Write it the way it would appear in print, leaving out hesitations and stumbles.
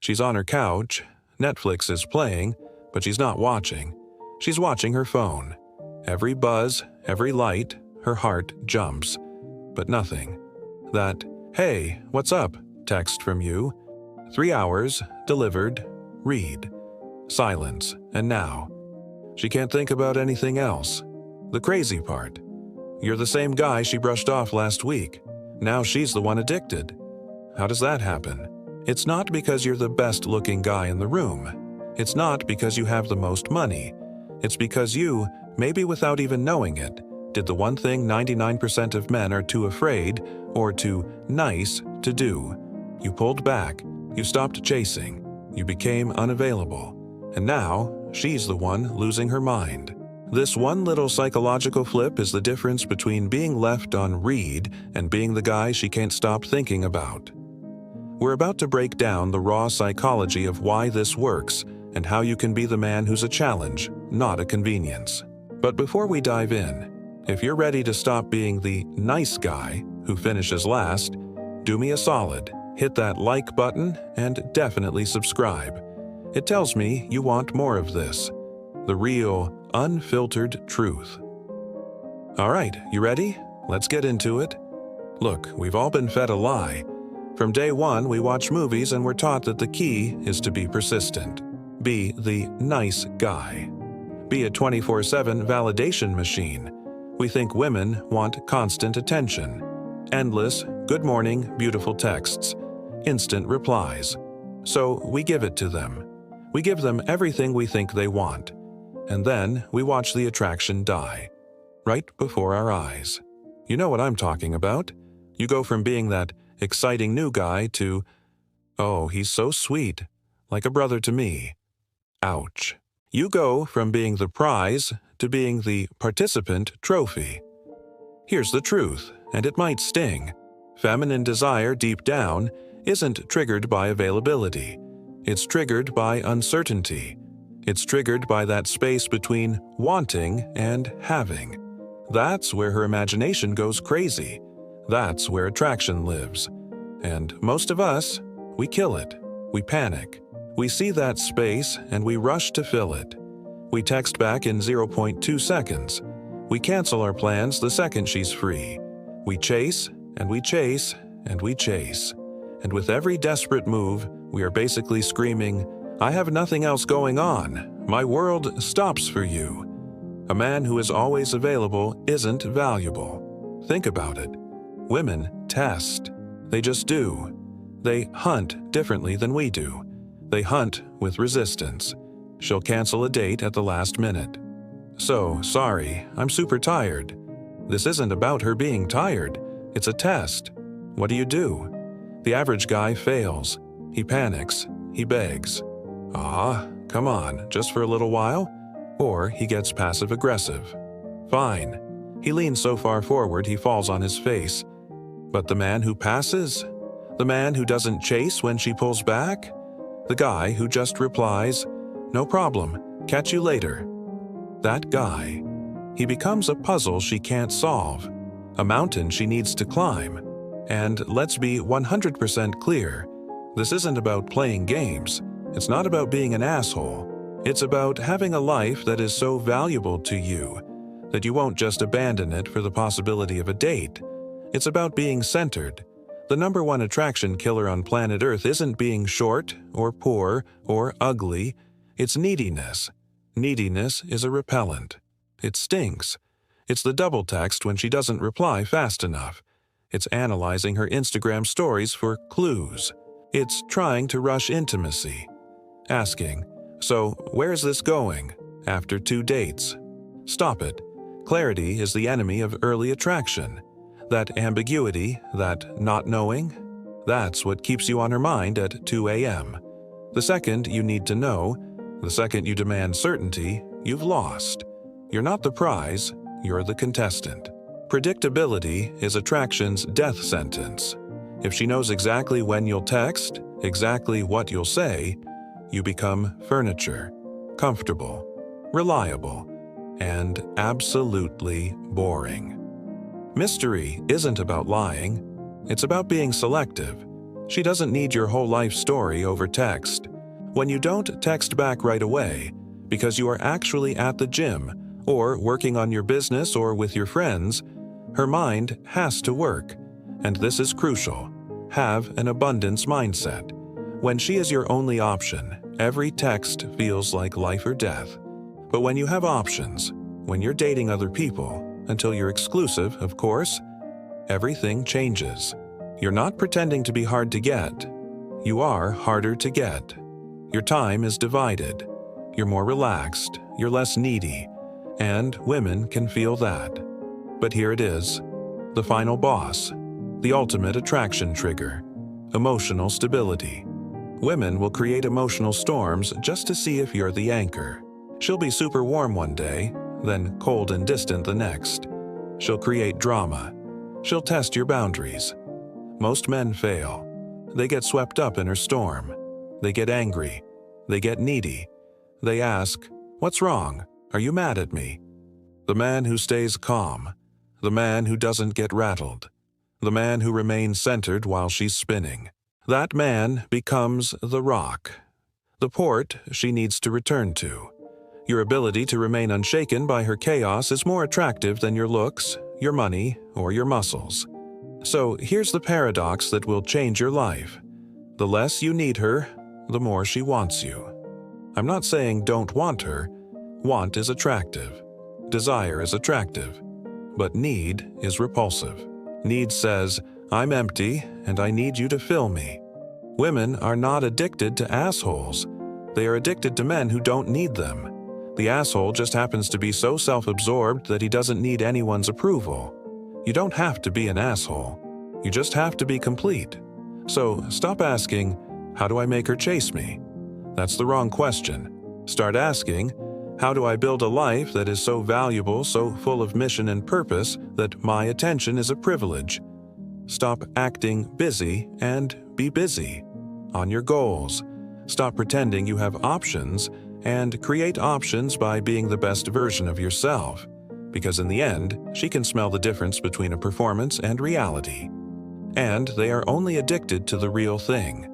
She's on her couch, Netflix is playing, but she's not watching. She's watching her phone. Every buzz, every light, her heart jumps. But nothing. That, "Hey, what's up?" text from you. 3 hours, delivered, read. Silence, and now. She can't think about anything else. The crazy part. You're the same guy she brushed off last week. Now she's the one addicted. How does that happen? It's not because you're the best-looking guy in the room. It's not because you have the most money. It's because you, maybe without even knowing it, did the one thing 99% of men are too afraid or too nice to do. You pulled back. You stopped chasing. You became unavailable. And now, she's the one losing her mind. This one little psychological flip is the difference between being left on read and being the guy she can't stop thinking about. We're about to break down the raw psychology of why this works and how you can be the man who's a challenge, not a convenience. But before we dive in, if you're ready to stop being the nice guy who finishes last, do me a solid, hit that like button and definitely subscribe. It tells me you want more of this. The real, unfiltered truth. All right, you ready? Let's get into it. Look, we've all been fed a lie. From day one, we watch movies and we're taught that the key is to be persistent. Be the nice guy. Be a 24/7 validation machine. We think women want constant attention. Endless, good morning, beautiful texts. Instant replies. So we give it to them. We give them everything we think they want. And then we watch the attraction die. Right before our eyes. You know what I'm talking about. You go from being that exciting new guy to, "Oh, he's so sweet, like a brother to me." Ouch. You go from being the prize to being the participant trophy. Here's the truth, and it might sting. Feminine desire deep down isn't triggered by availability. It's triggered by uncertainty. It's triggered by that space between wanting and having. That's where her imagination goes crazy. That's where attraction lives. And most of us, we kill it. We panic. We see that space and we rush to fill it. We text back in 0.2 seconds. We cancel our plans the second she's free. We chase, and we chase, and we chase. And with every desperate move, we are basically screaming, "I have nothing else going on. My world stops for you." A man who is always available isn't valuable. Think about it. Women test. They just do. They hunt differently than we do. They hunt with resistance. She'll cancel a date at the last minute. "So, sorry, I'm super tired." This isn't about her being tired. It's a test. What do? The average guy fails. He panics. He begs. Come on, just for a little while? Or he gets passive-aggressive. Fine. He leans so far forward he falls on his face. But the man who passes? The man who doesn't chase when she pulls back? The guy who just replies, "No problem, catch you later." That guy. He becomes a puzzle she can't solve, a mountain she needs to climb. And let's be 100% clear, this isn't about playing games. It's not about being an asshole. It's about having a life that is so valuable to you that you won't just abandon it for the possibility of a date. It's about being centered. The number one attraction killer on planet Earth isn't being short or poor or ugly. It's neediness. Neediness is a repellent. It stings. It's the double text when she doesn't reply fast enough. It's analyzing her Instagram stories for clues. It's trying to rush intimacy. Asking, "So, where's this going?" after 2 dates. Stop it. Clarity is the enemy of early attraction. That ambiguity, that not knowing, that's what keeps you on her mind at 2 a.m. The second you need to know, the second you demand certainty, you've lost. You're not the prize, you're the contestant. Predictability is attraction's death sentence. If she knows exactly when you'll text, exactly what you'll say, you become furniture, comfortable, reliable, and absolutely boring. Mystery isn't about lying. It's about being selective. She doesn't need your whole life story over text. When you don't text back right away, because you are actually at the gym, or working on your business or with your friends, her mind has to work. And this is crucial. Have an abundance mindset. When she is your only option, every text feels like life or death. But when you have options, when you're dating other people, until you're exclusive, of course, everything changes. You're not pretending to be hard to get. You are harder to get. Your time is divided. You're more relaxed, you're less needy, and women can feel that. But here it is, the final boss, the ultimate attraction trigger, emotional stability. Women will create emotional storms just to see if you're the anchor. She'll be super warm one day, then cold and distant the next. She'll create drama. She'll test your boundaries. Most men fail. They get swept up in her storm. They get angry. They get needy. They ask, "What's wrong? Are you mad at me?" The man who stays calm. The man who doesn't get rattled. The man who remains centered while she's spinning. That man becomes the rock, the port she needs to return to. Your ability to remain unshaken by her chaos is more attractive than your looks, your money, or your muscles. So here's the paradox that will change your life. The less you need her, the more she wants you. I'm not saying don't want her. Want is attractive. Desire is attractive. But need is repulsive. Need says, "I'm empty and I need you to fill me." Women are not addicted to assholes. They are addicted to men who don't need them. The asshole just happens to be so self-absorbed that he doesn't need anyone's approval. You don't have to be an asshole. You just have to be complete. So stop asking, "How do I make her chase me?" That's the wrong question. Start asking, "How do I build a life that is so valuable, so full of mission and purpose that my attention is a privilege?" Stop acting busy and be busy on your goals. Stop pretending you have options and create options by being the best version of yourself. Because in the end, she can smell the difference between a performance and reality. And they are only addicted to the real thing.